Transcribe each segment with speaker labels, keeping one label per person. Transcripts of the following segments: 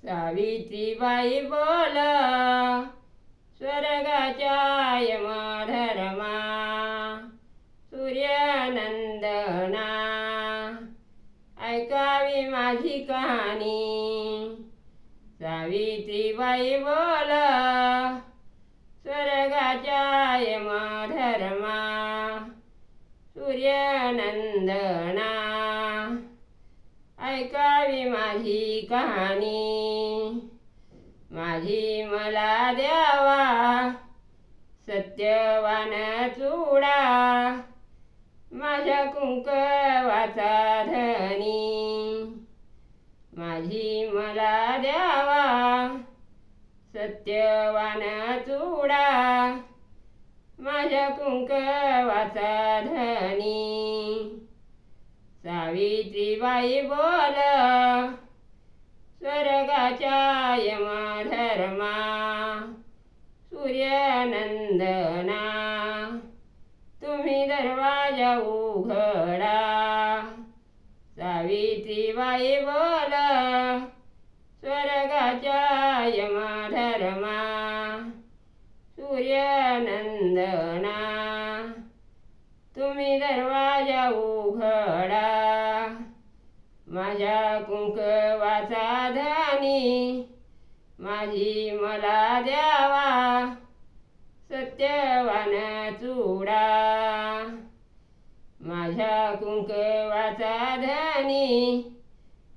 Speaker 1: सावित्रीबाई बोल स्वर्गाच्या यमधर्मा सूर्यनंदना ऐकावी माझी कहाणी। सावित्रीबाई बोल स्वर्गाच्या यमधर्मा सूर्यनंदना ऐकावी माझी कहाणी। माझी मला द्यावा सत्यवान चुडा माझ्या कुंकवाचा धनी। माझी मला द्यावा सत्यवान चुडा माझ्या कुंकवाचा धनी। सावित्रीबाई बोल स्वर्गाच्या यमधर्मा सूर्यनंदना तुम्ही दरवाजा उघडा। सावित्रीबाई बोल स्वर्गाच्या यमधर्मा सूर्यनंदना तुम्ही दरवाजा उघडा। माझ्या कुंकवाचा धनी माझी मला द्यावा सत्यवान चुडा। माझ्या कुंकवाचा धनी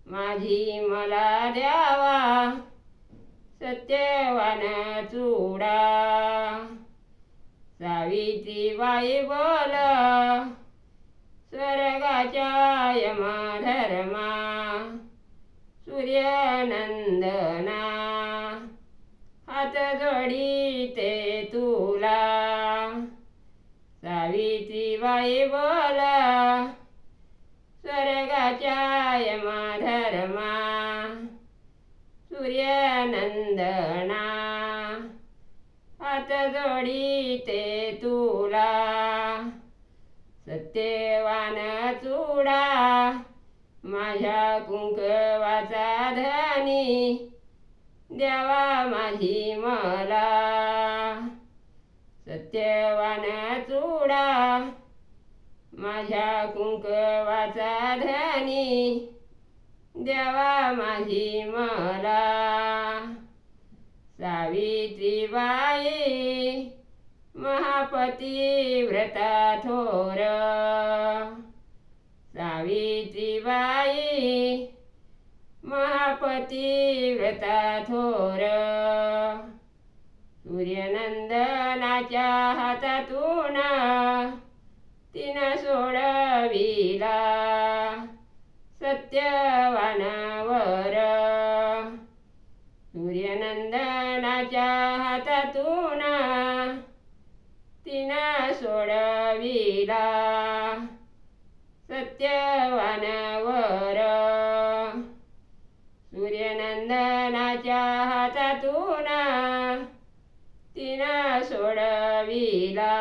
Speaker 1: माझी मला द्यावा सत्यवान चुडा। सावित्रीबाई बोल स्वर्गाच्या यमधर्मा सूर्यनंदना हात जोडीते तुला। सावित्रीबाई बोल स्वर्गाच्या यमधर्मा सूर्यनंदना हात जोडीते तुला। सत्यवान चुडा माझ्या कुंकवाचा धनी द्यावा माझी मला। सत्यवान चुडा माझ्या कुंकवाचा धनी द्यावा माझी मला। सावित्रीबाई महापतिव्रता थोर। सावित्रीबाई महापतिव्रता थोर सूर्यनंदनाच्या हातातून तिनं सोडविला सत्यवान वर। सूर्यनंदनाच्या हातातून तिनं सोडविला सत्यवान वर। सूर्यनंदनाच्या हातातून तिनं सोडविला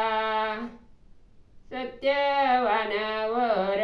Speaker 1: सत्यवान वर।